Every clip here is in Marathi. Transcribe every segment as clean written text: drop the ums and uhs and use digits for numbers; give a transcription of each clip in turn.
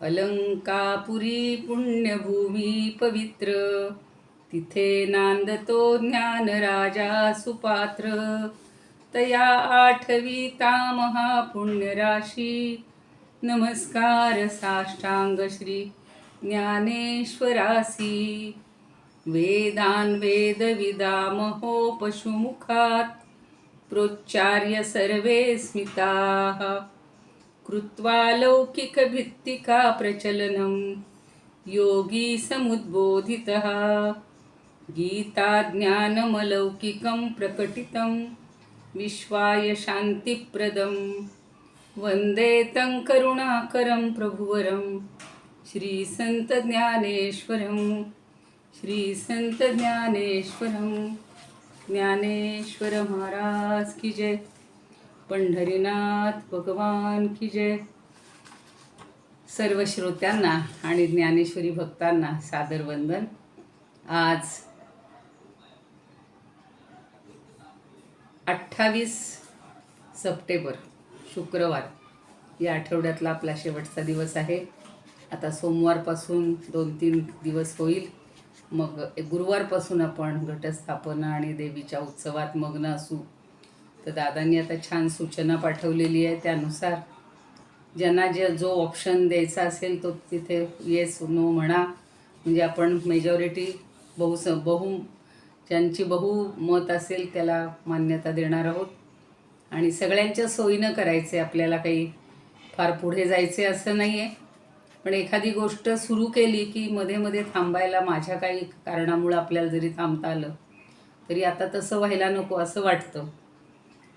अलंकापुरी पुण्यभूमी पवित्र, तिथे नांदतो ज्ञान राजा सुपात्र. तया आठविता महापुण्यराशी, नमस्कार साष्टांग श्री ज्ञानेश्वरासी. वेदान वेदविदामहो पशुमुखात, प्रोच्चार्य सर्वे स्मिताः. कृत्वा लौकिकभित्तिका प्रचलनं, योगी समुद्बोधितः. गीताज्ञानमलौकिकं प्रकटितं, विश्वाय शान्तिप्रदं. वन्दे तं करुणाकरं प्रभुवरं, श्रीसंतज्ञानेश्वरं. श्रीसंतज्ञानेश्वरं. ज्ञानेश्वर महाराज की जय. पंढरीनाथ भगवान की जय. सर्व श्रोत्यांना आणि ज्ञानेश्वरी भक्तांना सादर वंदन. आज 28 सप्टेंबर शुक्रवार या आठवड्यातला आपला शेवटचा दिवस आहे. आता सोमवारपासून 2-3 दिवस होईल, मग गुरुवारपासून आपण घटस्थापना आणि देवीच्या उत्सवात मग्न असू. तर दादांनी आता छान सूचना पाठवलेली आहे, त्यानुसार ज्यांना जो ऑप्शन द्यायचा असेल तो तिथे येस नो म्हणा. म्हणजे आपण मेजॉरिटी ज्यांची बहुमत असेल त्याला मान्यता देणार आहोत. आणि सगळ्यांच्या सोयीनं करायचे, आपल्याला काही फार पुढे जायचे असं नाही आहे. पण एखादी गोष्ट सुरू केली की मध्ये मध्ये थांबायला माझ्या काही कारणामुळं आपल्याला जरी थांबता आलं तरी आता तसं व्हायला नको असं वाटतं.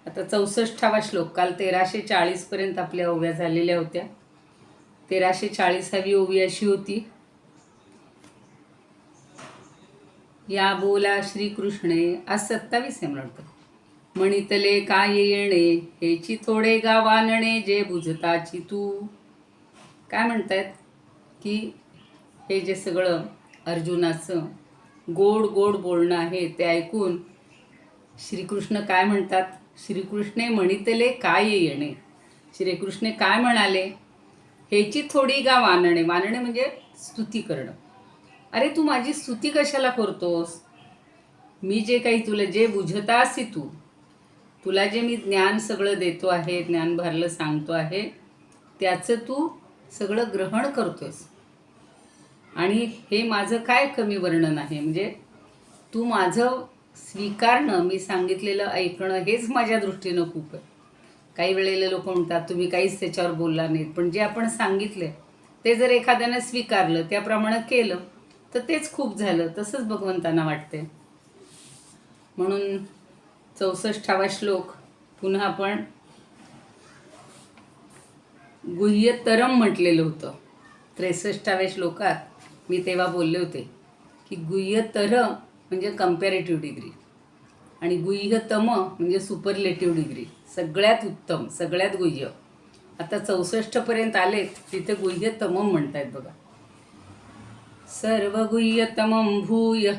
आता 64वा श्लोक. काल 1340पर्यंत आपल्या ओव्या झालेल्या होत्या. 1340वी ओवी अशी होती. या बोला श्रीकृष्णे. आज 27 आहे म्हणतं. म्हणितले काय येणे, हेची थोडे गावानणे, जे बुजताची तू. काय म्हणतायत की हे जे सगळं अर्जुनाचं गोड गोड बोलणं आहे ते ऐकून श्रीकृष्ण काय म्हणतात. श्रीकृष्णे म्हणितले काय येणे. श्रीकृष्ण काय म्हणाले, हेची थोडी गा वानणे. वानणे म्हणजे स्तुती करणं. अरे तू माझी स्तुती कशाला करतोस. मी जे काही तुला जे बुझतासी तू, तुला जे मी ज्ञान सगळं देतो आहे, ज्ञान भरलं सांगतो आहे, त्याचं तू सगळं ग्रहण करतोस. आणि हे माझं काय कमी वर्णन आहे. म्हणजे तू माझं स्वीकारणं, मी सांगितलेलं ऐकणं, हेच माझ्या दृष्टीनं खूप आहे. काही वेळेला लोक म्हणतात तुम्ही काहीच त्याच्यावर बोलला नाहीत, पण जे आपण सांगितले ते जर एखाद्यानं स्वीकारलं, त्याप्रमाणे केलं तर तेच खूप झालं. तसंच भगवंतांना वाटते. म्हणून 64वा श्लोक पुन्हा आपण गुह्यतरम म्हटलेलं होतं. 63व्या श्लोकात मी तेव्हा बोलले होते की गुह्यतर म्हणजे कंपॅरेटिव्ह डिग्री आणि गुह्यतम म्हणजे सुपरलेटिव्ह डिग्री, सगळ्यात उत्तम, सगळ्यात गुह्य. आता 64पर्यंत आलेत, तिथे गुह्यतमम म्हणतायत बघा. सर्व गुह्यतमं भूय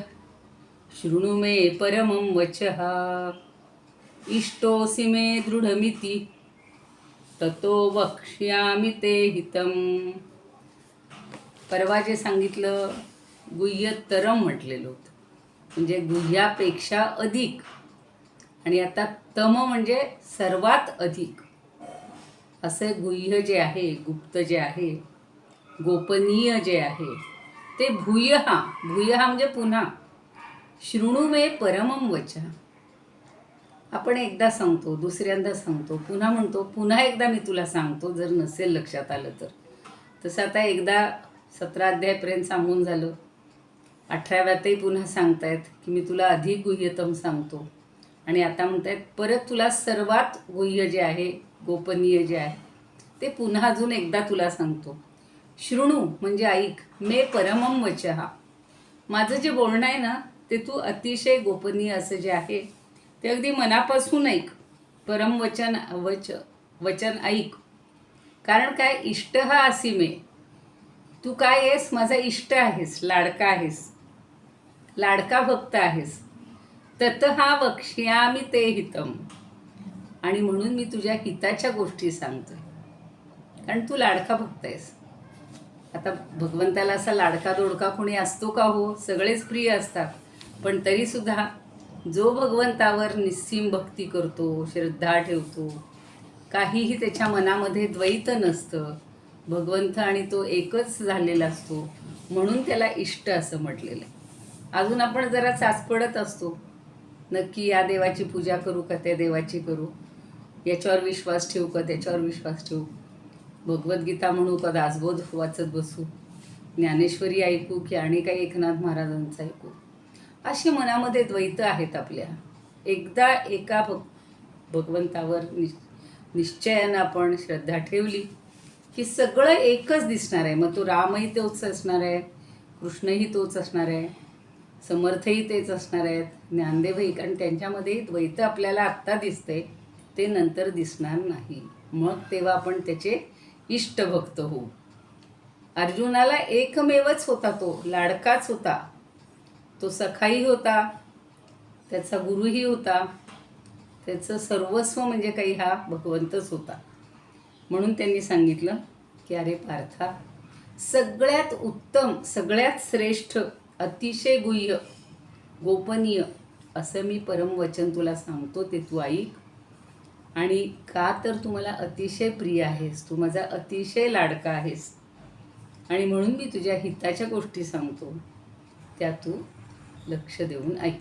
शृणु मे परमं वचः, इष्टोऽसि मे दृढमिति, ततो वक्ष्यामि ते हितं. परवा जे सांगितलं गुह्यतरम म्हटलेलं होतं, म्हणजे गुह्यापेक्षा अधिक. आणि आता तम म्हणजे सर्वात अधिक. असे गुह्य जे आहे, गुप्त जे आहे, गोपनीय जे आहे ते भूयहा. भूयहा म्हणजे पुन्हा. शृणु मे परमं वचः. आपण एकदा सांगतो, दुसऱ्यांदा सांगतो, पुन्हा म्हणतो पुन्हा एकदा मी तुला सांगतो, जर नसेल लक्षात आलं तर. तसं आता एकदा 17 अध्यायपर्यंत सांगून झालं. 18व्यातही पुन्हा सांगतायत की मी तुला अधिक गुह्यतम सांगतो. आणि आता म्हणतायत परत तुला सर्वात गुह्य जे आहे, गोपनीय जे आहे ते पुन्हा अजून एकदा तुला सांगतो. शृणु म्हणजे ऐक. मे परमं वचः. माझं जे बोलणं आहे ना ते तू अतिशय गोपनीय असं जे आहे ते अगदी मनापासून ऐक. परम वचन ऐक. कारण काय, इष्ट हा असी मे. तू काय आहेस, माझा इष्ट आहेस, लाडका आहेस, लाडका भक्त आहेस. ततः वक्ष्यामि ते हितम. आणि म्हणून मी तुझ्या हिताच्या गोष्टी सांगतोय, कारण तू लाडका भक्त आहेस. आता भगवंताला असा लाडका दोडका कोणी असतो का हो? सगळेच प्रिय असतात. पण तरीसुद्धा जो भगवंतावर निस्सीम भक्ती करतो, श्रद्धा ठेवतो, काहीही त्याच्या मनामध्ये द्वैत नसतं, भगवंत आणि तो एकच झालेला असतो, म्हणून त्याला इष्ट असं म्हटलेलं आहे. अजून आपण जरा चाचपडत असतो, नक्की या देवाची पूजा करू का त्या देवाची करू, याच्यावर विश्वास ठेवू का त्याच्यावर विश्वास ठेवू, भगवद्गीता म्हणू का दासबोध वाचत बसू, ज्ञानेश्वरी ऐकू की आणि काही एकनाथ महाराजांचं ऐकू. अशी मनामध्ये द्वैत आहेत आपल्या. एकदा एका भगवंतावर निश्चयानं आपण श्रद्धा ठेवली की सगळं एकच दिसणार आहे. मग तो रामही तोच असणार आहे, कृष्णही तोच असणार आहे, समर्थही तेच असणार आहेत, ज्ञानदेवही. कारण त्यांच्यामध्ये द्वैत आपल्याला आत्ता दिसतंय, ते नंतर दिसणार नाही. मग तेव्हा आपण त्याचे इष्टभक्त होऊ. अर्जुनाला एकमेवच होता, तो लाडकाच होता, तो सखाही होता, त्याचा गुरुही होता, त्याचं सर्वस्व म्हणजे काही हा भगवंतच होता. म्हणून त्यांनी सांगितलं की अरे पार्था, सगळ्यात उत्तम, सगळ्यात श्रेष्ठ, अतिशय गुह्य, गोपनीय असं मी परमवचन तुला सांगतो, ते तू ऐक. आणि का तर तू मला अतिशय प्रिय आहेस, तू माझा अतिशय लाडका आहेस, आणि म्हणून मी तुझ्या हिताच्या गोष्टी सांगतो, त्या तू लक्ष देऊन ऐक.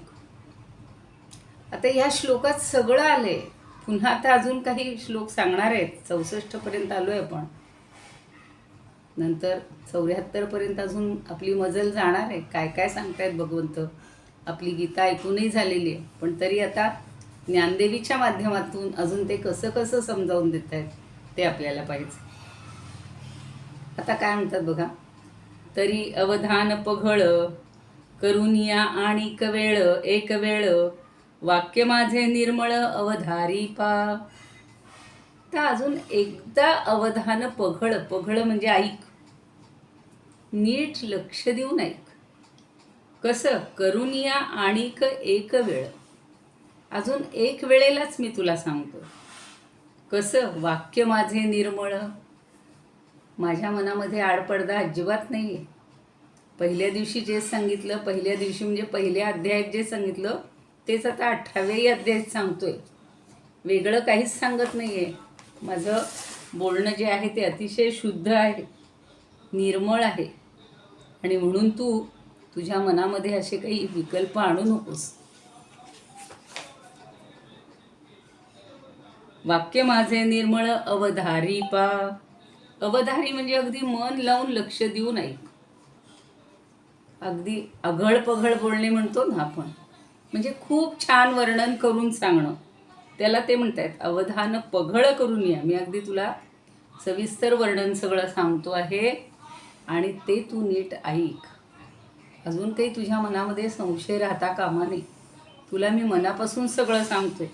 आता या श्लोकात सगळं आले. पुन्हा आता अजून काही श्लोक सांगणार आहेत. 64पर्यंत आलो आहे आपण, नंतर 74पर्यंत अजून आपली मजल जाणार आहे. काय काय सांगतायत भगवंत. आपली गीता ऐकूनही झालेली आहे, पण तरी आता ज्ञानदेवीच्या माध्यमातून अजून ते कसं कसं समजावून देत आहेत ते आपल्याला पाहिजे. आता काय म्हणतात बघा. तरी अवधान पघळ करून या आणिक वेळ, एक वेळ वाक्य माझे निर्मळ अवधारी पा. तर अजून एकदा अवधान पघळ, पघळ म्हणजे ऐक, नीट लक्ष देऊन ऐक. कसं? करून या आणिक एक वेळ. अजून एक वेळेलाच मी तुला सांगतो. कसं? वाक्य माझे निर्मळ, माझ्या मनामध्ये आडपडदा अजिबात नाही आहे. पहिल्या दिवशी जे सांगितलं, पहिल्या दिवशी म्हणजे पहिल्या अध्यायात जे सांगितलं तेच आता 18व्याही अध्यायात सांगतोय. वेगळं काहीच सांगत नाही आहे. माझं बोलणं जे आहे ते अतिशय शुद्ध आहे, निर्मळ आहे. आणि म्हणून तू तुझ्या मनामध्ये असे काही विकल्प आणू नकोस. वाक्य माझे निर्मळ अवधारी पा. अवधारी म्हणजे अगदी मन लावून लक्ष देऊन ऐक. अगदी अघळ पघळ बोलणे म्हणतो ना आपण, म्हणजे खूप छान वर्णन करून सांगणं, त्याला ते म्हणतात अवधान पघळ करून या. मी अगदी तुला सविस्तर वर्णन सगळं सांगतो आहे आणि ते तू नीट ऐक. अजून काही तुझ्या मनामध्ये संशय राहता कामा नये. तुला मी मनापासून सगळं सांगतोय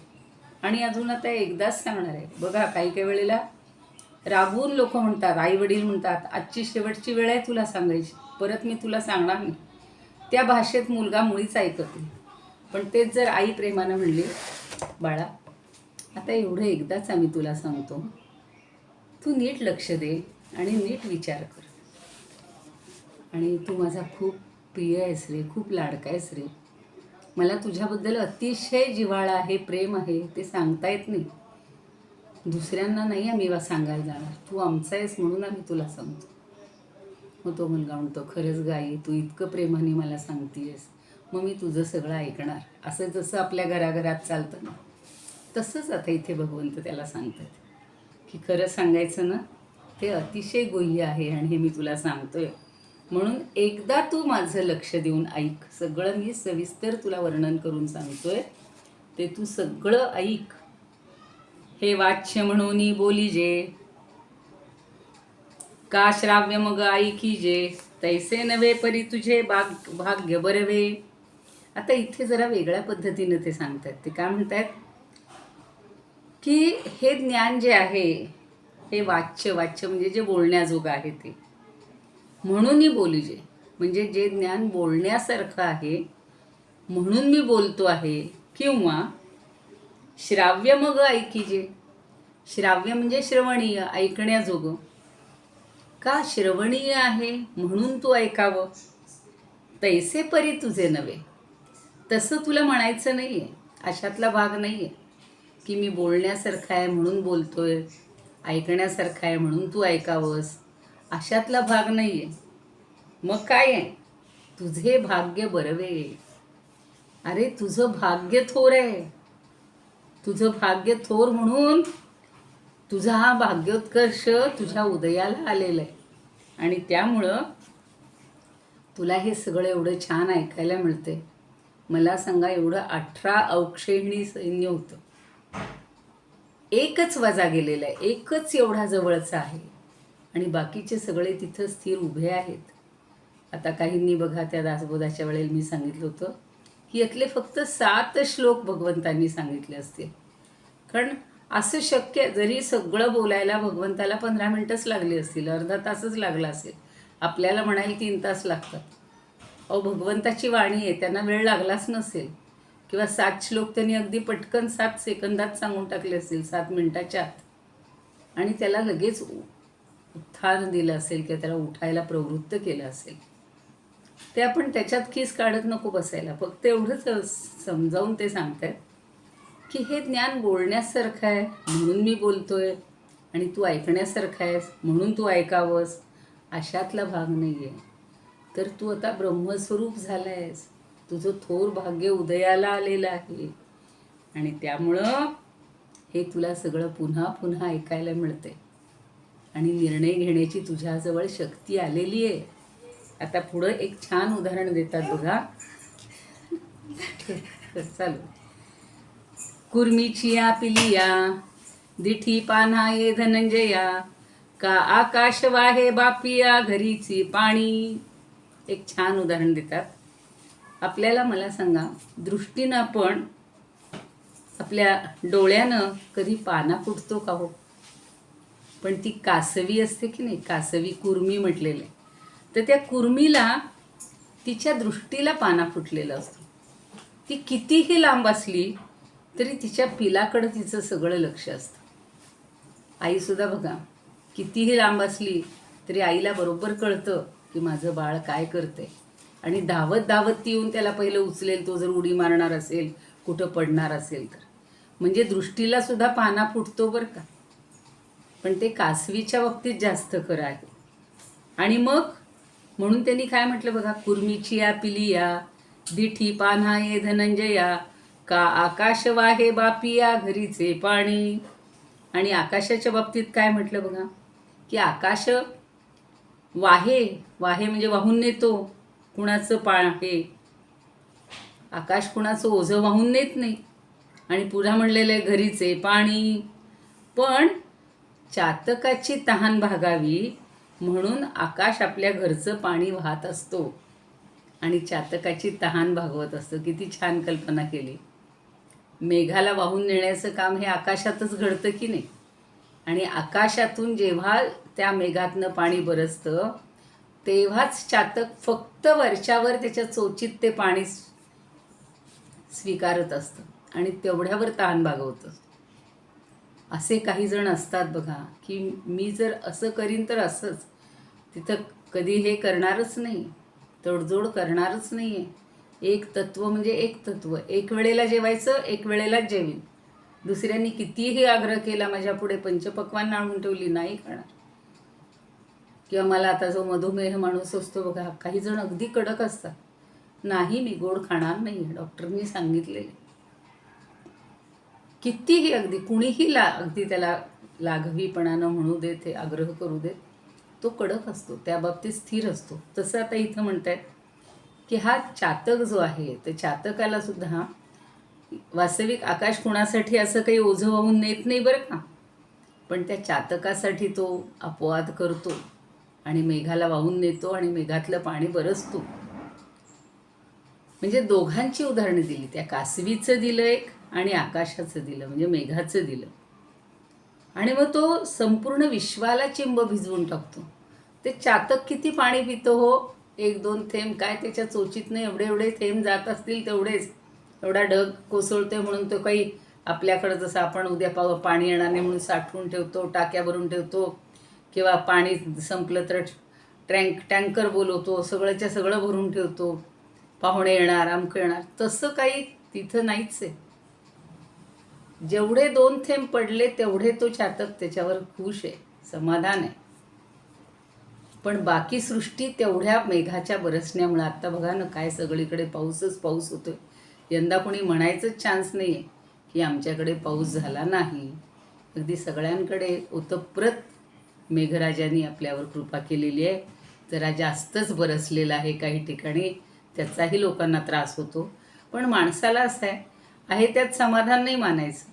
आणि अजून आता एकदाच सांगणार आहे. बघा, काही काही वेळेला रागवून लोक म्हणतात, आई वडील म्हणतात, आजची शेवटची वेळ आहे तुला सांगायची, परत मी तुला सांगणार नाही. त्या भाषेत मुलगा मुळीच ऐकत नाही. पण तेच जर आई प्रेमानं म्हणली, बाळा आता एवढं एकदाच आम्ही तुला सांगतो, तू नीट लक्ष दे आणि नीट विचार कर, आणि तू माझा खूप प्रिय आहेस रे, खूप लाडका आहेस रे, मला तुझ्याबद्दल अतिशय जिव्हाळा आहे, प्रेम आहे, ते सांगता येत नाही, दुसऱ्यांना नाही आम्ही सांगायला जाणार, तू आमचा आहेस म्हणून आम्ही तुला सांगतो. मग तो मुलगा म्हणतो, खरंच गाई, तू इतकं प्रेमाने मला सांगतेस, मग मी तुझं सगळं ऐकणार. असं जसं आपल्या घराघरात चालतं ना, तसंच आता इथे भगवंत त्याला सांगतात की खरं सांगायचं ना, ते अतिशय गुह्य आहे आणि हे मी तुला सांगतोय, म्हणून एकदा तू माझं लक्ष देऊन ऐक. सगळं मी सविस्तर तुला वर्णन करून सांगतोय, ते तू सगळं ऐक. हे वाच्य म्हणून बोलीजे, का श्राव्य मग ऐकीजे, तैसे नव्हे परी तुझे भाग्य बरवे. आता इथे जरा वेगळ्या पद्धतीनं ते सांगतात. ते काय म्हणतात की हे ज्ञान जे आहे, हे वाच्य म्हणजे जे बोलण्याजोगं आहे ते, म्हणून बोलीजे म्हणजे जे ज्ञान बोलण्यासारखं आहे म्हणून मी बोलतो आहे, किंवा श्राव्य मग ऐकीजे, श्राव्य म्हणजे श्रवणीय, ऐकण्याजोगं. का श्रवणीय आहे म्हणून तू ऐकावं, तैसे परी तुझे नव्हे. तसं तुला म्हणायचं नाही आहे. अशातला भाग नाही आहे की मी बोलण्यासारखा आहे म्हणून बोलतोय, ऐकण्यासारखा आहे म्हणून तू ऐकावंस. अशातला भाग नाही आहे. मग काय आहे? तुझे भाग्य बरवे. अरे तुझं भाग्य थोर आहे. तुझं भाग्य थोर म्हणून तुझा हा भाग्योत्कर्ष तुझ्या उदयाला आलेला आहे. आणि त्यामुळं तुला हे सगळं एवढं छान ऐकायला मिळते. मला सांगा, एवढं 18 अवक्षेहिणी सैन्य होतं. एकच वजा गेलेला आहे, एकच एवढा जवळचा आहे आणि बाकीचे सगळे तिथं स्थिर उभे आहेत. आता काहींनी बघा, त्या दासबोधाच्या वेळेला मी सांगितलं होतं की यातले फक्त 7 श्लोक भगवंतांनी सांगितले असतील. कारण असं शक्य, जरी सगळं बोलायला भगवंताला 15 मिनिटंच लागली असतील, अर्धा तासच लागला असेल, आपल्याला म्हणायला 3 तास लागतात. अहो, भगवंताची वाणी आहे, त्यांना वेळ लागलाच नसेल. किंवा 7 श्लोक त्यांनी अगदी पटकन 7 सेकंदात सांगून टाकले असतील, 7 मिनिटाच्या आत. आणि त्याला लगेच उत्थान दिलं असेल किंवा त्याला उठायला प्रवृत्त केलं असेल. ते आपण त्याच्यात खीस काढत नको बसायला. फक्त एवढंच समजावून ते सांगतायत की हे ज्ञान बोलण्यासारखं आहे म्हणून मी बोलतोय आणि तू ऐकण्यासारखं आहेस म्हणून तू ऐकावंस. अशातला भाग नाही आहे. तर तू आता ब्रह्मस्वरूप झाला आहेस. तुझं थोर भाग्य उदयाला आलेलं आहे आणि त्यामुळं हे तुला सगळं पुन्हा पुन्हा ऐकायला मिळते आणि निर्णय घेण्याची तुझ्याजवळ शक्ती आलेली आहे. आता पुढं एक छान उदाहरण देतात बघा. चालू. कुर्मीची या पिलिया, दिठी पान्हा ये धनंजया, का आकाश वाहे बापिया घरीची पाणी. एक छान उदाहरण देतात. आपल्याला, मला सांगा, दृष्टीनं आपण आपल्या डोळ्यानं कधी पाना फुटतो का हो? पण ती कासवी असते की नाही, कासवी, कुर्मी म्हटलेलं आहे. तर त्या कुर्मीला तिच्या दृष्टीला पाना फुटलेलं असतं. ती कितीही लांब असली तरी तिच्या पिलाकडं तिचं सगळं लक्ष असतं. आईसुद्धा बघा, कितीही लांब असली तरी आईला बरोबर कळतं की माझं बाळ काय करते आणि धावत धावत ती येऊन त्याला पहिलं उचलेल, तो जर उडी मारणार असेल, कुठं पडणार असेल तर. म्हणजे दृष्टीला सुद्धा पाना फुटतो बरं का. पण ते कासवीच्या बाबतीत जास्त खरं आहे. आणि मग म्हणून त्यांनी काय म्हटलं बघा, कुर्मीची या पिलिया, दिठी पान्हा ये धनंजया, का आकाश वाहे बापिया घरीचे पाणी. आणि आकाशाच्या बाबतीत काय म्हटलं बघा, की आकाश वाहे, वाहे म्हणजे वाहून नेतो. कुणाचं हे आकाश कुणाचं ओझं वाहून नेत नाही. आणि पुन्हा म्हणलेलं आहे घरीचे पाणी. पण चातकाची तहान भागावी म्हणून आकाश आपल्या घरचं पाणी वाहत असतो आणि चातकाची तहान भागवत असतो. किती छान कल्पना केली. मेघाला वाहून नेण्याचं काम हे आकाशातच घडतं की नाही. आणि आकाशातून जेव्हा त्या मेघातनं पाणी बरसतं तेव्हाच चातक फक्त वरच्यावर त्याच्या चोचीत ते पाणी स्वीकारत असतं आणि तेवढ्यावर तहान भागवतं. असे काही जण असतात बघा, की मी जर असं करीन तर असंच. तिथं कधी हे करणारच नाही, तडजोड करणारच नाही आहे. एक तत्व म्हणजे एक तत्व. एक वेळेला जेवायचं, एक वेळेलाच जेवीन. दुसऱ्यांनी कितीही आग्रह केला माझ्या पुढे पंचपक्वान्न आणून ठेवली, नाही खाणार. किंवा मला आता जो मधुमेह माणूस असतो बघा, काही जण अगदी कडक असतात, नाही मी गोड खाणार नाही, डॉक्टरनी सांगितलेले. कितीही अगदी कुणीही अगदी त्याला लाघवीपणानं म्हणू देत, हे आग्रह करू देत, तो कडक असतो, त्या बाबतीत स्थिर असतो. तसं आता इथं म्हणतायत की हा चातक जो आहे, तर चातकाला सुद्धा वास्तविक आकाश कुणासाठी असं काही ओझं वाहून नेत नाही बरं का. पण त्या चातकासाठी तो अपवाद करतो आणि मेघाला वाहून नेतो आणि मेघातलं पाणी बरसतो. म्हणजे दोघांची उदाहरणं दिली. त्या कासवीचं दिलं एक आणि आकाशाचं दिलं, म्हणजे मेघाचं दिलं. आणि मग तो संपूर्ण विश्वाला चिंब भिजवून टाकतो. ते चातक किती पाणी पितो हो, 1-2 थेंब, काय त्याच्या चोचीतनं एवढे एवढे थेंब जात असतील तेवढेच. एवढा ढग कोसळते म्हणून तो काही आपल्याकडं जसं आपण उद्या पाणी येणार नाही म्हणून साठवून ठेवतो, टाक्या भरून ठेवतो, किंवा पाणी संपलं तर टँकर बोलवतो, सगळंच्या सगळं भरून ठेवतो, पाहुणे येणार, अमकं येणार. तसं काही तिथं नाहीच आहे. जेवढे 2 थेंब पडले तेवढे तो चातक त्याच्यावर खुश आहे, समाधान आहे. पण बाकी सृष्टी तेवढ्या मेघाच्या बरसण्यामुळे आता बघा ना, काय सगळीकडे पाऊसच पाऊस होतोय. यंदा कोणी म्हणायचंच चान्स नाही आहे की आमच्याकडे पाऊस झाला नाही. अगदी सगळ्यांकडे ओतप्रत मेघराजांनी आपल्यावर कृपा केलेली आहे. जरा जास्तच बरसलेला आहे काही ठिकाणी, त्याचाही लोकांना त्रास होतो. पण माणसाला असं आहे त्यात समाधान नाही मानायचं.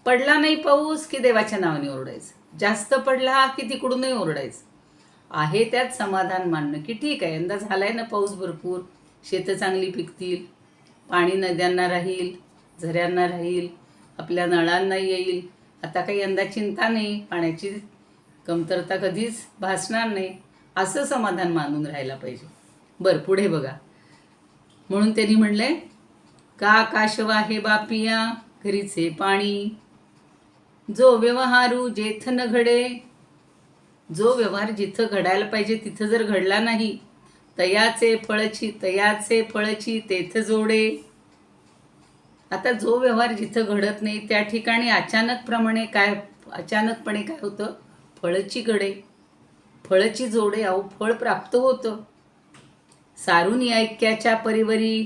पडला नाही पाऊस की देवाच्या नावाने ओरडायचं, जास्त पडला की तिकडूनही ओरडायचं. आहे त्यात समाधान मानणं की ठीक आहे, यंदा झालाय ना पाऊस भरपूर, शेतं चांगली पिकतील, पाणी नद्यांना राहील, झऱ्यांना राहील, आपल्या नळांना येईल. आता काही यंदा चिंता नाही, पाण्याची कमतरता कधीच भासणार नाही, असं समाधान मानून राहायला पाहिजे. बरं, पुढे बघा. म्हणून त्यांनी म्हणले, का काशवा हे बापिया घरीचे पाणी, जो व्यवहारू जेथ न घडे. जो व्यवहार जिथं घडायला पाहिजे तिथं जर घडला नाही, तयाचे फळची तेथ जोडे. आता जो व्यवहार जिथं घडत नाही त्या ठिकाणी अचानकपणे काय होतं, फळची घडे, फळची जोडे. अहो, फळ प्राप्त होतं. सारून ऐक्याच्या परिवरी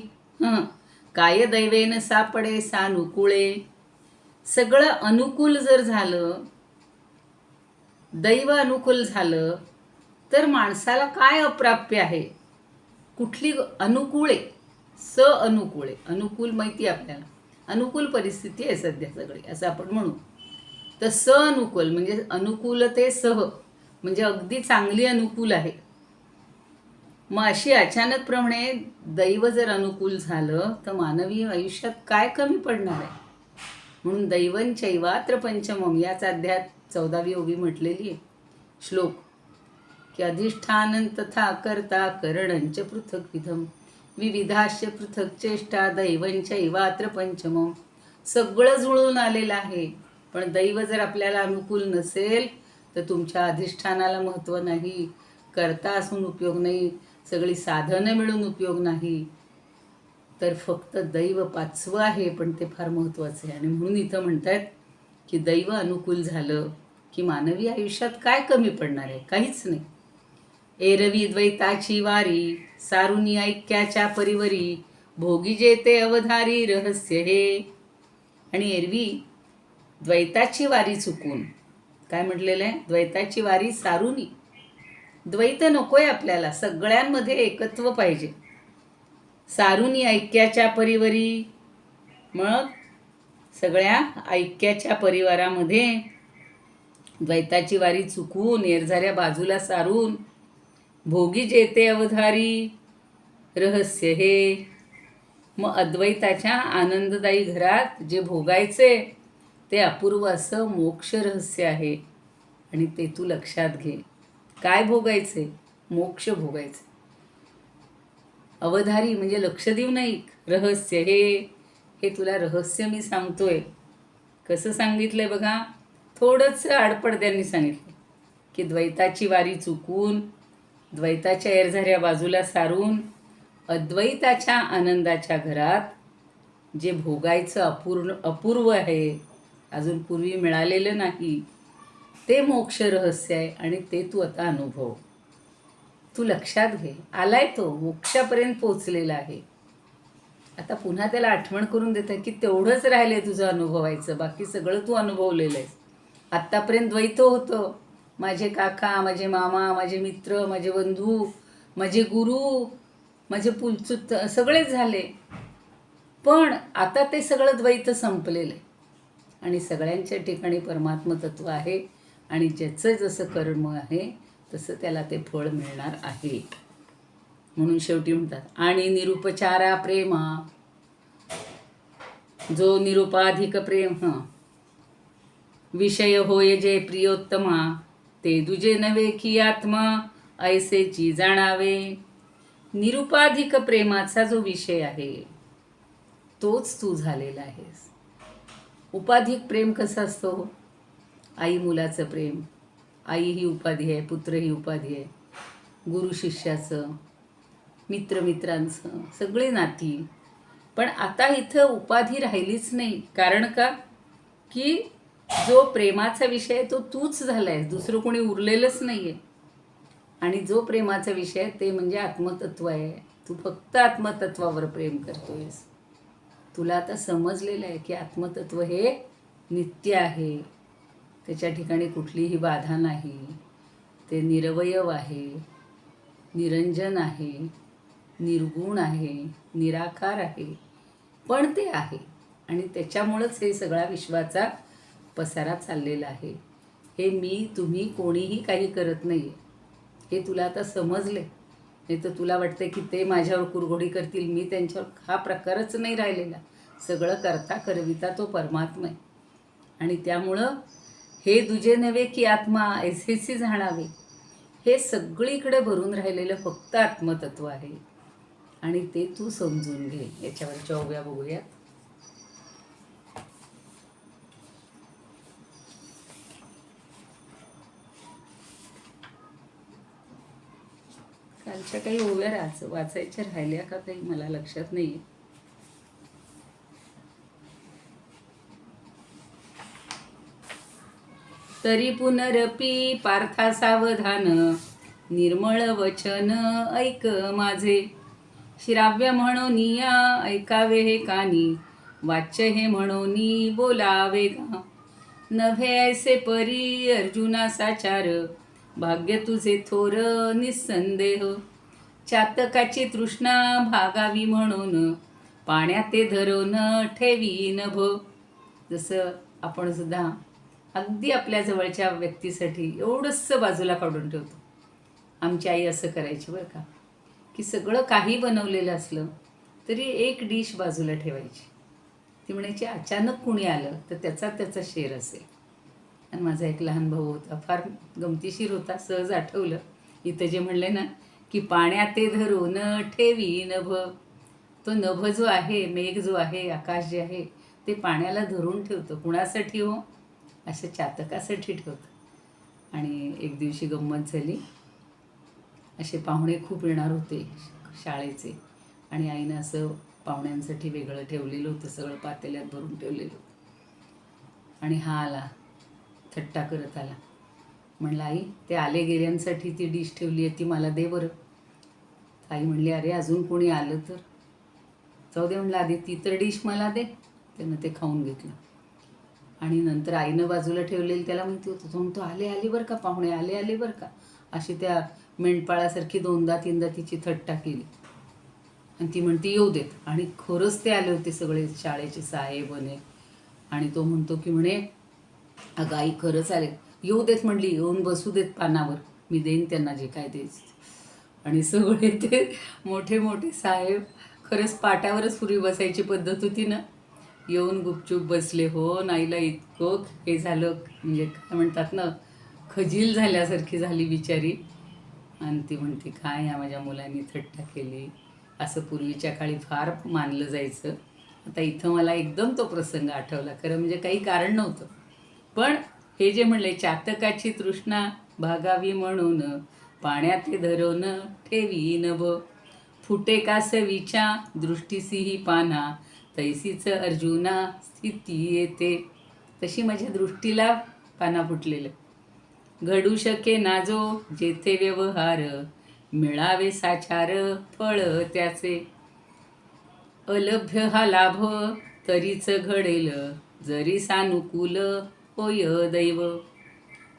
काय दैवेन सापडे सानुकूळे. सगळं अनुकूल जर झालं, दैव अनुकूल झालं, तर माणसाला काय अप्राप्य आहे? कुठली अनुकूळे, अनुकूळे. अनुकूल माहिती आहे आपल्याला, अनुकूल परिस्थिती आहे सध्या सगळी, असं आपण म्हणू. तर अनुकूल म्हणजे अनुकूलतेसह, म्हणजे अगदी चांगली अनुकूल आहे. मग अशी अचानकप्रमाणे दैव जर अनुकूल झालं तर मानवी आयुष्यात काय कमी पडणार आहे? म्हणून दैवंचैवात्र पंचमम याच अध्यायात 14वी ओवी म्हटलेली आहे श्लोक, की अधिष्ठानं तथा कर्ता करणंच पृथक विधम विविधाश्च पृथक चेष्टा दैवंचैवात्र पंचमम. सगळं जुळून आलेलं आहे. पण दैव जर आपल्याला अनुकूल नसेल तर तुमच्या अधिष्ठानाला महत्त्व नाही, कर्ता असून उपयोग नाही, सगळी साधनं मिळून उपयोग नाही. तर फक्त दैव 5वं आहे, पण ते फार महत्त्वाचं आहे. आणि म्हणून इथं म्हणतात की दैव अनुकूल झालं की मानवी आयुष्यात काय कमी पडणार आहे? काहीच नाही. एरवी द्वैताची वारी सारुनी ऐक्याच्या परिवरी भोगी जेते अवधारी रहस्य हे. आणि एरवी द्वैताची वारी चुकून काय म्हटलेलं आहे? द्वैताची वारी सारुनी. द्वैत नकोय आपल्याला, सगळ्यांमध्ये एकत्व पाहिजे. सारुनी ऐक्याच्या परिवरी, मग सगळ्या ऐक्याच्या परिवारामध्ये द्वैताची वारी चुकून निर्झाऱ्या बाजूला सारून भोगी जेते अवधारी रहस्य हे. मग अद्वैताच्या आनंददायी घरात जे भोगायचे ते अपूर्व असं मोक्ष रहस्य आहे. आणि ते तू लक्षात घे. काय भोगायचे? मोक्ष भोगायचे. अवधारी म्हणजे लक्ष देऊ नाही, रहस्य हे तुला रहस्य मी सांगतोय. कसं सांगितलंय बघा, थोडंसं आडपडद्यांनी सांगितलं की द्वैताची वारी चुकून द्वैताच्या एरझाऱ्या बाजूला सारून अद्वैताच्या आनंदाच्या घरात जे भोगायचं अपूर्व आहे, अजून पूर्वी मिळालेलं नाही, ते मोक्ष रहस्य आहे. आणि ते तू आता अनुभव. तू लक्षात घे, आलाय तो, मोक्षापर्यंत पोचलेला आहे. आता पुन्हा त्याला आठवण करून देत आहे की तेवढंच राहिलं आहे तुझं अनुभवायचं, बाकी सगळं तू अनुभवलेलं आहेस. आत्तापर्यंत द्वैत होतं. माझे काका, माझे मामा, माझे मित्र, माझे बंधू, माझे गुरु, माझे पुलचुत सगळेच झाले. पण आता ते सगळं द्वैत संपलेलं आहे आणि सगळ्यांच्या ठिकाणी परमात्म तत्व आहे. आणि ज्याचं जसं कर्म आहे तसं त्याला ते फळ मिळणार आहे. म्हणून शेवटी म्हणतात, आणि निरुपचारा प्रेमा, जो निरुपाधिक प्रेम विषय होय जे प्रियोत्तमा, ते दुजे नव्हे की आत्मा ऐसेची जाणावे. निरुपाधिक प्रेमाचा जो विषय आहे तोच तू झालेला आहेस. उपाधिक प्रेम कसं असतो? आई मुलाचं प्रेम, आई ही उपाधी आहे, पुत्र ही उपाधी आहे, गुरु शिष्याचं, मित्रांचं, सगळी नाती. पण आता इथं उपाधी राहिलीच नाही. कारण का? की जो प्रेमाचा विषय आहे तो तूच झाला आहेस, दुसरं कोणी उरलेलंच नाही आहे. आणि जो प्रेमाचा विषय आहे ते म्हणजे आत्मतत्व आहे. तू फक्त आत्मतत्वावर प्रेम करतोयस. तुला आता समजलेलं आहे की आत्मतत्व हे नित्य आहे, त्याच्या ठिकाणी कुठलीही बाधा नाही, ते निरवयव आहे, निरंजन आहे, निर्गुण आहे, निराकार आहे, पण ते आहे. आणि त्याच्यामुळंच हे सगळा विश्वाचा पसारा चाललेला आहे. हे मी तुम्ही कोणीही काही करत नाही आहे, हे तुला आता समजले. नाही तर तुला वाटतं की ते माझ्यावर कुरघोडी करतील, मी त्यांच्यावर. हा प्रकारच नाही राहिलेला. सगळं करता करविता तो परमात्मा आहे. आणि त्यामुळं हे दुजे नव्हे की आत्मा ऐसेसी जाणावे, हे सगळीकडे भरून राहिलेलं फक्त आत्मतत्व आहे. आणि ते तू समजून घे. याच्यावरच्या ओव्या बघूयात. कालच्या काही ओव्या वाचायच्या राहिल्या का काही मला लक्षात नाही. तरी पुनरपी पार्था सावधान, निर्मळ वचन ऐक माझे. श्राव्य म्हणून या ऐकावे हे कानी, वाच्य हे म्हणून बोलावे गा. नव्हे ऐसे परी अर्जुना साचार, भाग्य तुझे थोर निसंदेह. चातकाची तृष्णा भागावी म्हणून, पाण्यात ते धरून ठेवी नभ. जसं आपण सुद्धा अगदी आपल्या जवळच्या व्यक्तीसाठी एवढंसं बाजूला काढून ठेवतो. आमची आई असं करायची बरं का, की सगळं काही बनवलेलं असलं तरी एक डिश बाजूला ठेवायची. ती म्हणायची अचानक कुणी आलं तर त्याचा शेर असेल. आणि माझा एक लहान भाऊ होता, फार गमतीशीर होता. सहज आठवलं इथं जे म्हणले ना की पाण्यात ते धरून ठेवी नभ. तो नभ जो आहे, मेघ जो आहे, आकाश जे आहे, ते पाण्याला धरून ठेवतं. कुणासाठी हो? अशा चातकासाठी ठेवतं. आणि एक दिवशी गंमत झाली. असे पाहुणे खूप येणार होते शाळेचे, आणि आईनं असं पाहुण्यांसाठी वेगळं ठेवलेलं होतं, सगळं पातेल्यात भरून ठेवलेलं होतं. आणि हा आला, थट्टा करत आला. म्हणलं आई, ते आले गेल्यांसाठी ती डिश ठेवली आहे, ती मला दे बरं. आई म्हणली अरे अजून कोणी आलं तर जाऊ दे. म्हणलं आधी ती तर डिश मला दे. त्यानं ते खाऊन घेतलं. आणि नंतर आईनं बाजूला ठेवलेलं त्याला माहिती होतं. तो म्हणतो आले बरं का पाहुणे, आले बरं का. अशी त्या मेंढपाळासारखी 2दा-3दा तिची थट्टा केली. आणि ती म्हणते येऊ देत. आणि खरंच ते आले होते सगळे शाळेचे साहेब म्हणे. आणि तो म्हणतो की म्हणे अगं आई खरंच आले, येऊ देत म्हणली, येऊन बसू देत पानावर, मी देईन त्यांना जे काय द्यायचं. आणि सगळे ते मोठे मोठे साहेब, खरंच पाटावरच पूर्वी बसायची पद्धत होती ना, येऊन गुपचूप बसले. हो, नाईला इतकं हे झालं, म्हणजे काय म्हणतात ना, खजील झाल्यासारखी झाली बिचारी. आणि ती म्हणते काय ह्या माझ्या मुलांनी थट्टा केली. असं पूर्वीच्या काळी फार मानलं जायचं. आता इथं मला एकदम तो प्रसंग आठवला. खरं म्हणजे काही कारण नव्हतं, पण हे जे म्हणले चातकाची तृष्णा भागावी म्हणून, पाण्यात धरून ठेवी नभ. फुटे कासवीच्या दृष्टीसीही पाना, तैसीच अर्जुना स्थिती येते. तशी माझ्या दृष्टीला पाना फुटलेलं. घडू शके नाजो जेथे व्यवहार, मिळावे साचार फळ त्याचे. अलभ्य हा लाभ तरीच घडेल, जरी सानुकूल होय दैव.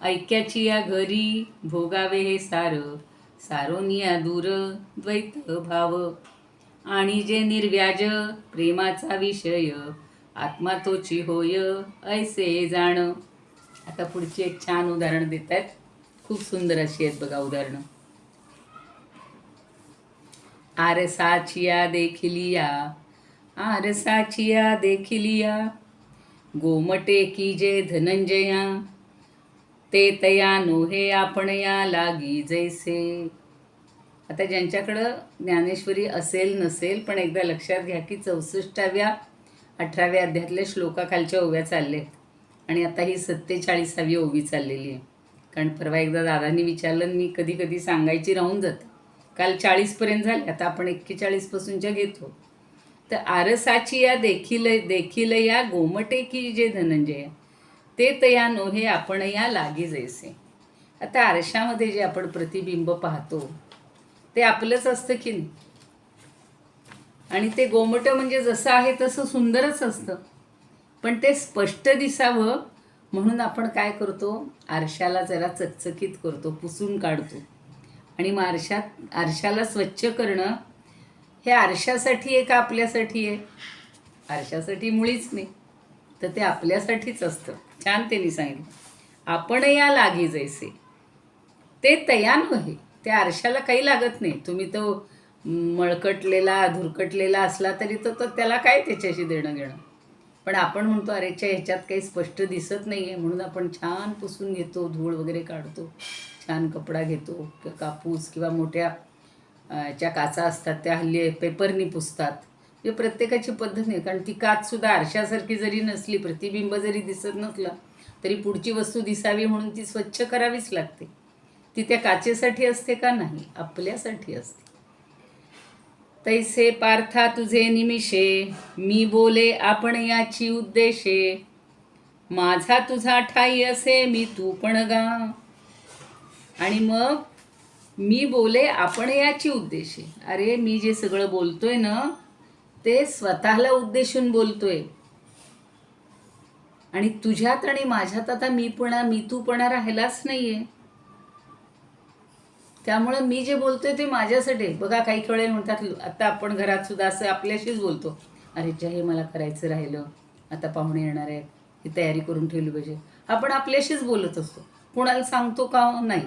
ऐक्याची या घरी भोगावे हे सार, सारोनिया दूर द्वैत भाव. आणि जे निर्व्याज प्रेमाचा विषय, आत्मा तोची होय ऐसे जाण. आता पुढची एक छान उदाहरण देत आहेत. खूप सुंदर अशी आहेत बघा उदाहरणं. आरसाचिया देखिलिया, आरसाचिया देखिलिया, गोमटे की जे धनंजया, ते तया नोहे आपण या लागी जैसे. आता ज्यांच्याकडं ज्ञानेश्वरी असेल नसेल, पण एकदा लक्षात घ्या की 64व्या 18व्या अध्यायातल्या श्लोकाखालच्या ओव्या चालल्या आहेत. आणि आता ही 47वी ओवी चाललेली आहे. कारण परवा एकदा दादांनी विचारलं आणि मी कधी कधी सांगायची राहून जाते. काल 40पर्यंत झाले, आता आपण 41पासूनच्या घेतो. तर आरसाची या देखील देखील या गोमटे की जे धनंजय ते तया नोहे आपण या लागी जैसे. आता आरशामध्ये जे आपण प्रतिबिंब पाहतो ते आपलंच असतं की नाही. आणि ते गोमट म्हणजे जसं आहे तसं सुंदरच असतं, पण ते स्पष्ट दिसावं म्हणून आपण काय करतो, आरशाला जरा चकचकीत करतो, पुसून काढतो. आणि मग आरशाला स्वच्छ करणं हे आरशासाठी आहे का आपल्यासाठी आहे? आरशासाठी मुळीच नाही, तर ते आपल्यासाठीच असतं. छान त्यांनी सांगितलं, आपण या लागी जैसे. ते तया नव्हे, त्या आरशाला काही लागत नाही. तुम्ही तो मळकटलेला धुरकटलेला असला तरी तर त्याला काय त्याच्याशी देणं घेणं. पण आपण म्हणतो अरेच्या ह्याच्यात काही स्पष्ट दिसत नाही आहे, म्हणून आपण छान पुसून घेतो, धूळ वगैरे काढतो, छान कपडा घेतो किंवा कापूस किंवा मोठ्या ज्या काचा असतात त्या हल्ली पेपरनी पुसतात. म्हणजे प्रत्येकाची पद्धत नाही, कारण ती काचसुद्धा आरशासारखी जरी नसली, प्रतिबिंब जरी दिसत नसलं तरी पुढची वस्तू दिसावी म्हणून ती स्वच्छ करावीच लागते. ती त्या काचेसाठी असते का? नाही, आपल्यासाठी असते. तैसे पार्था तुझे निमिषे, मी बोले आपण याची उद्देशे, माझा तुझा ठाई असे मी तू पण गा. आणि मग मी बोले आपण याची उद्देशे. अरे मी जे सगळं बोलतोय ना ते स्वतःला उद्देशून बोलतोय. आणि तुझ्यात आणि माझ्यात आता मी तूपणा राहिलाच नाहीये. त्यामुळं मी जे बोलतोय ते माझ्यासाठी. बघा काही वेळेला म्हणतात, आता आपण घरात सुद्धा असं आपल्याशीच बोलतो, अरे ज्या हे मला करायचं राहिलं, आता पाहुणे येणार आहेत, ही तयारी करून ठेवली पाहिजे. आपण आपल्याशीच बोलत असतो, कोणाला सांगतो का? नाही.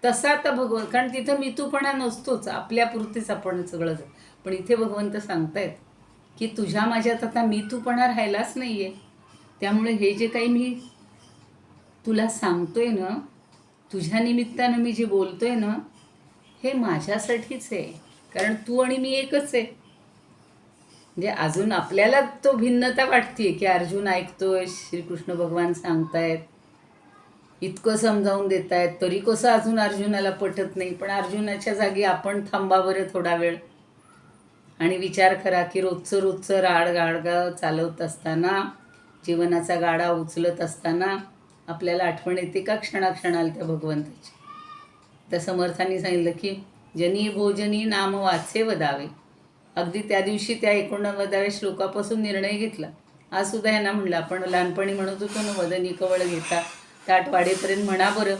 तसा आता कारण तिथं मितूपणा नसतोच, आपल्यापुरतीच आपण सगळं. पण इथे भगवंत सांगतायत की तुझ्या माझ्यात आता मितूपणा राहिलाच नाही आहे. त्यामुळे हे जे काही मी तुला सांगतोय ना, तुझ्या निमित्तानं मी जे बोलतोय ना, हे माझ्यासाठीच आहे. कारण तू आणि मी एकच आहे. म्हणजे अजून आपल्याला तो भिन्नता वाटते की अर्जुन ऐकतोय, श्रीकृष्ण भगवान सांगतायत, इतकं समजावून देत आहेत, तरी कसं अजून अर्जुनाला पटत नाही. पण अर्जुनाच्या जागी आपण थांबा बरं थोडा वेळ आणि विचार करा की रोजचं गाडगा चालवत असताना, जीवनाचा गाडा उचलत असताना आपल्याला आठवण येते का क्षणाक्षणाला त्या भगवंताची? त्या समर्थांनी सांगितलं की जनी भोजनी नाम वाचे वदावे. अगदी त्या दिवशी त्या 89व्या श्लोकापासून निर्णय घेतला. आज सुद्धा यांना म्हणलं, आपण लहानपणी म्हणत होतो ना, वदनी कवळ घेता ताट वाढेपर्यंत म्हणा बरं.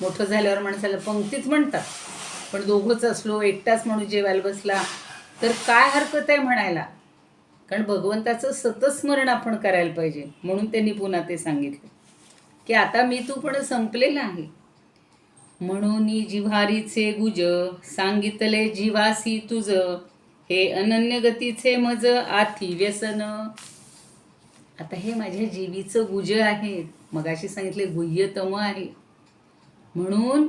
मोठं झाल्यावर माणसाला पंक्तीच म्हणतात, पण दोघंच असलो, एकटाच म्हणून जेवायला बसला तर काय हरकत आहे म्हणायला. कारण भगवंताचं सतत स्मरण आपण करायला पाहिजे. म्हणून त्यांनी पुन्हा ते सांगितलं की आता मी तू पण संपलेलं आहे. म्हणून जिव्हारीचे गुज, सांगितले जीवासी तुझ, हे अनन्य गतीचे मज आथी व्यसन. आता हे माझ्या जीवीचं गुज आहे. मगाशी सांगितले गुह्यतम आहे. म्हणून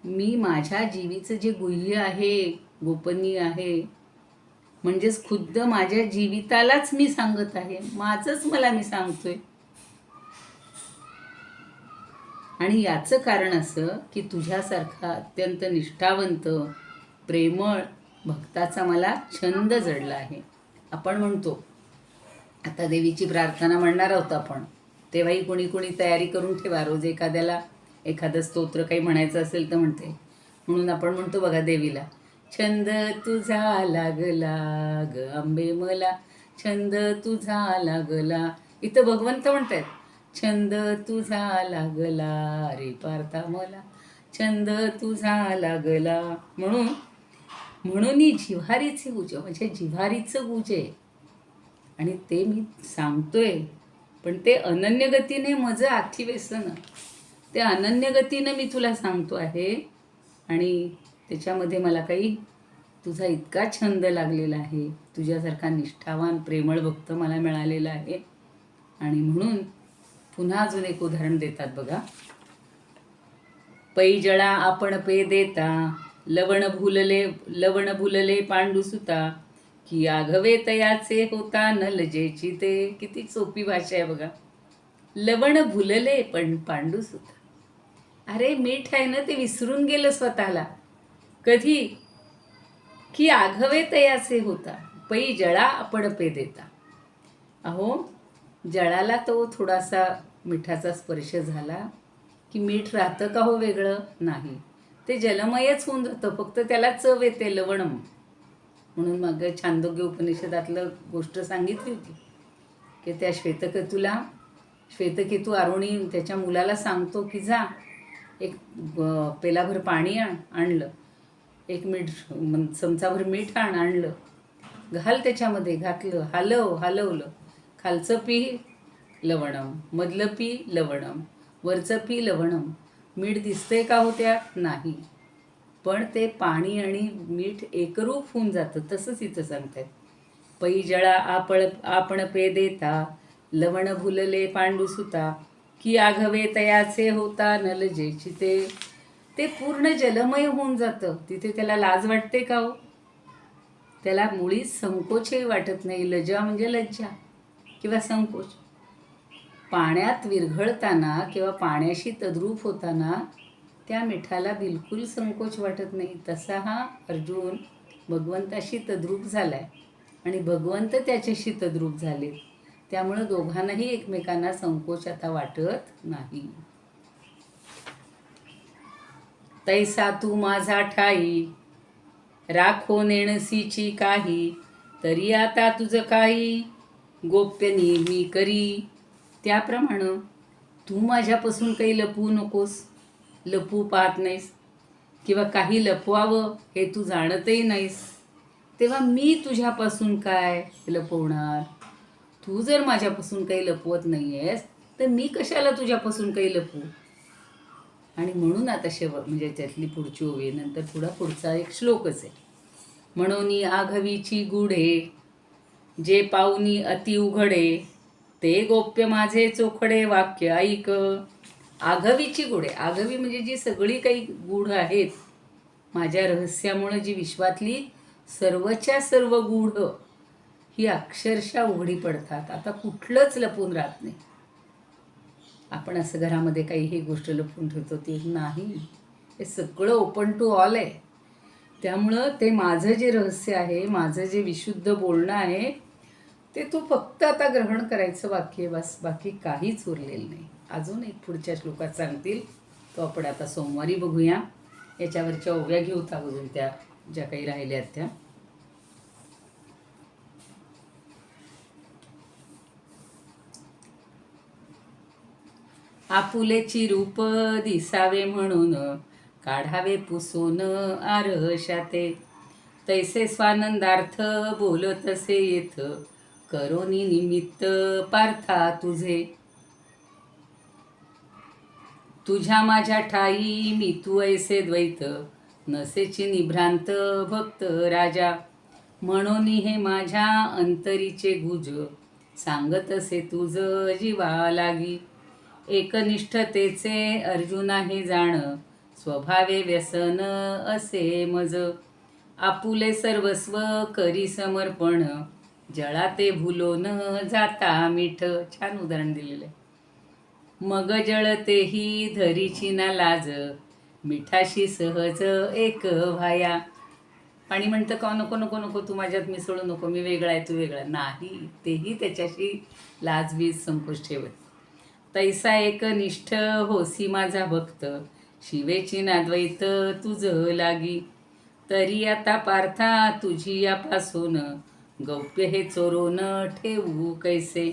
मी माझ्या जीवीचं जे गुह्य आहे, गोपनीय आहे, म्हणजेच खुद्द माझ्या जीवितालाच मी सांगत आहे, माझंच मला मी सांगतोय. आणि याचं कारण असं की तुझ्यासारखा अत्यंत निष्ठावंत प्रेमळ भक्ताचा मला छंद जडला आहे. आपण म्हणतो आता देवीची प्रार्थना म्हणणार आहोत आपण, तेव्हाही कोणी कोणी तयारी करून ठेवा. रोज एखाद्याला एखादं स्तोत्र काही म्हणायचं असेल तर म्हणते. म्हणून आपण म्हणतो बघा देवीला, छंद तुझा लागला ग अंबे मला, छंद तुझा लागला. इथं भगवंत म्हणतायत, छंद तुझा लागला रे पार्था मला, छंद तुझा लागला. म्हणून जिव्हारीचे गुज, म्हणजे जिव्हारीचं गुज आहे. आणि ते मी सांगतोय, पण ते अनन्य गतीने मज आथी व्यसन. ते अनन्य गतीनं मी तुला सांगतो आहे. आणि त्याच्यामध्ये मला काही तुझा इतका छंद लागलेला आहे, तुझ्यासारखा निष्ठावान प्रेमळ भक्त मला मिळालेला आहे. आणि म्हणून पुन्हा अजून एक उदाहरण देतात बघा. पै जळा आपण पे देता, लवण भुलले पांडुसुता, की आघवे तयाचे होता न लजेची ते. किती सोपी भाषा आहे बघा. लवण भुलले पण पांडुसुता. अरे मीठ आहे ना ते विसरून गेलं स्वतःला. कधी? की आघवे तयाचे होता, पै जळा आपण पे देता. अहो, जळाला तो थोडासा मिठाचा स्पर्श झाला की मीठ राहतं का हो वेगळं? नाही, ते जलमयच होऊन जातं, फक्त त्याला चव येते, लवणम. म्हणून मग छांदोग्य उपनिषदातलं गोष्ट सांगितली होती की त्या श्वेतकेतू आरोणी त्याच्या मुलाला सांगतो की जा एक पेलाभर पाणी आणलं, एक चमचाभर मीठ आणलं, घाल त्याच्यामध्ये, घातलं, हलवलं, खालचं पी लवणम, मधलं पी लवणम, वरचं पी लवणम. मीठ दिसतंय का हो त्यात? नाही, पण ते पाणी आणि मीठ एकरूप होऊन जातं. तसंच इथं सांगतायत, पै जळा आपण पे देता, लवण भुलले पांडुसुता, की आघवे तयाचे होता नलजे चिते. ते पूर्ण जलमय होऊन जातं. तिथे त्याला लाज वाटते का हो? त्याला मुळीच संकोचही वाटत नाही. लज्जा म्हणजे लज्जा किंवा संकोच. पाण्यात विरघळताना किंवा पाण्याशी तद्रूप होताना त्या मिठाला बिलकुल संकोच वाटत नाही. तसा हा अर्जुन भगवंताशी तद्रूप झालाय आणि भगवंत त्याच्याशी तद्रूप झाले. त्यामुळं दोघांनाही एकमेकांना संकोच आता वाटत नाही. तैसा तू माझा ठाई, राखो नेणसीची काही, तरी आता तुझं काही गोप्यनी मी करी. त्याप्रमाणे तू माझ्यापासून काही लपवू नकोस, लपवू पाहत नाहीस किंवा काही लपवावं हे तू जाणतही नाहीस, तेव्हा मी तुझ्यापासून काय लपवणार? तू जर माझ्यापासून काही लपवत नाही आहेस तर मी कशाला तुझ्यापासून काही लपवू? आणि म्हणून आता म्हणजे त्यातली पुढची ओवी नंतर पुढचा एक श्लोकच आहे. म्हणून आघवीची गुढे, जे पाहुनी अति उघडे, ते गोप्य माझे चोखडे वाक्य ऐक. आघवीची गुढे, आघवी म्हणजे जी सगळी काही गूढ आहेत, माझ्या रहस्यामुळे जी विश्वातली सर्वच्या सर्व गूढ ही अक्षरशः उघडी पडतात. आता कुठलंच लपून राहत नाही. आपण असं घरामध्ये काही ही गोष्ट लपून ठेवतो ते नाही, हे सगळं ओपन टू ऑल आहे. त्यामुळं ते माझं जे रहस्य आहे, माझं जे विशुद्ध बोलणं आहे, ते तू फक्त आता ग्रहण करायचं बाकी आहे, बस. बाकी काहीच उरलेलं नाही. अजून एक पुढच्या श्लोकात सांगतील, तो आपण आता सोमवारी बघूया. याच्यावरच्या ओव्या घेऊ अजून त्या ज्या काही राहिल्यात त्या. आपुलेची रूप दिसावे म्हणून, काढावे पुसून आरशाते, तैसे स्वानंदार्थ बोलतसे येथ, करोनी निमित्त पार्था तुझे. तुझ्या माझ्या ठाई मी तू ऐसे द्वैत, नसेची निभ्रांत भक्त राजा. म्हणून हे माझ्या अंतरीचे गुज, सांगतसे तुझ जीवा लागी. एकनिष्ठतेचे अर्जुना हे जाण, स्वभावे व्यसन असे मज. आपुले सर्वस्व करी समर्पण, जळा ते भुलोन जाता मीठ. छान उदाहरण दिलेलं आहे. मग जळतेही धरीची ना लाज, मिठाशी सहज एक व्हाया. पाणी म्हणतं का नको नको नको, तू माझ्यात मिसळू नको, मी वेगळा आहे तू वेगळा नाही, तेही त्याच्याशी लाजबीज संकोच ठेवत. तैसा एक निष्ठ होसी माझा भक्त, शिवेची नाद्वैत तुझ लागी. तरी आता पार्था तुझी यापासून, गौप्य हे चोरून ठेवू कैसे.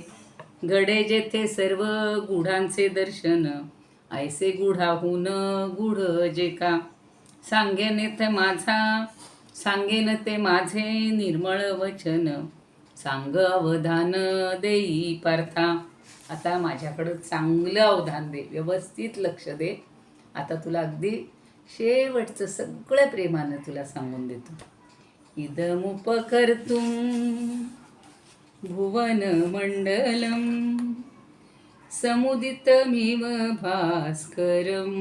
घडे जेथे सर्व गुढांचे दर्शन, ऐसे गुढाहून गुढ जे का. सांगेन ते माझे निर्मळ वचन, सांग अवधान देई पार्था. आता माझ्याकडं चांगलं अवधान दे, व्यवस्थित लक्ष दे. आता तुला अगदी शेवटचं सगळं प्रेमानं तुला सांगून देतो. इदमुपकर्तुं भुवन मंडलम, समुदितमिव भास्करम,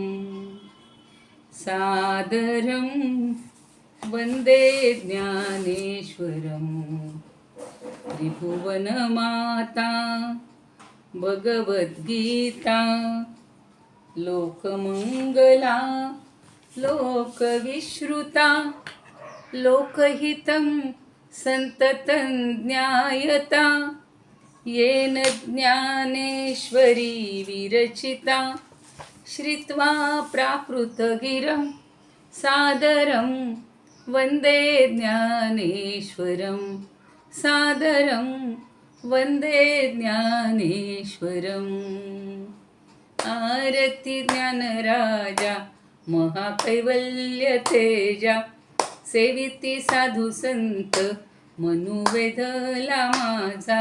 सादरम वंदे ज्ञानेश्वरम. त्रिभुवन माता भगवद्गीता, लोकमंगला लोकविश्रुता लोकहितं संततं ज्ञायता येन ज्ञानेश्वरी विरचिता श्रुत्वा प्राकृतगिरं सादरं वन्दे ज्ञानेश्वरं सादरं वन्दे ज्ञानेश्वरम् आरती ज्ञानराजा महाकैवल्य तेजा सेविती साधू संत मनुवेधला माझा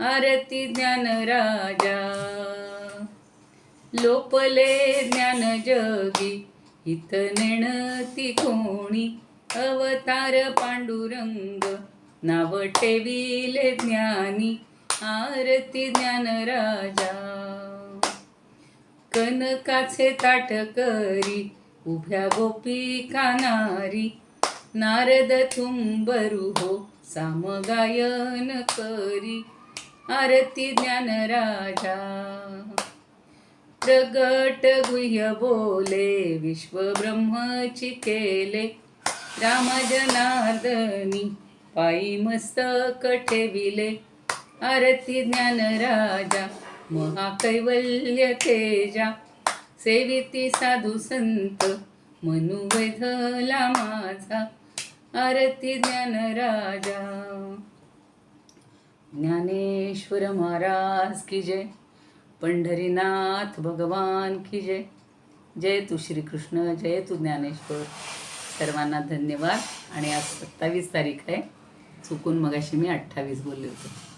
आरती ज्ञानराजा लोपले ज्ञान जगी हित नेणती कोणी अवतार पांडुरंग नाव ठेविले ज्ञानी आरती ज्ञानराजा कनकाचे ताट करी उभ्या गोपिका नारी नारद तुंबरू हो सामगायन करी आरती ज्ञानराजा प्रगट गुह्य बोले विश्व ब्रह्मची केले राम जनार्दनी पायी मस्तक ठेविले आरती ज्ञानराजा महाकैवल्य तेजा सेविती साधू संत मनुवेधला माझा आरती ज्ञानराजा ज्ञानेश्वर महाराज की जय पंढरीनाथ भगवान की जय जय तू श्रीकृष्ण जय तू ज्ञानेश्वर सर्वांना धन्यवाद आणि आज 27 तारीख आहे चुकून मगाशी मी 28 बोलले होते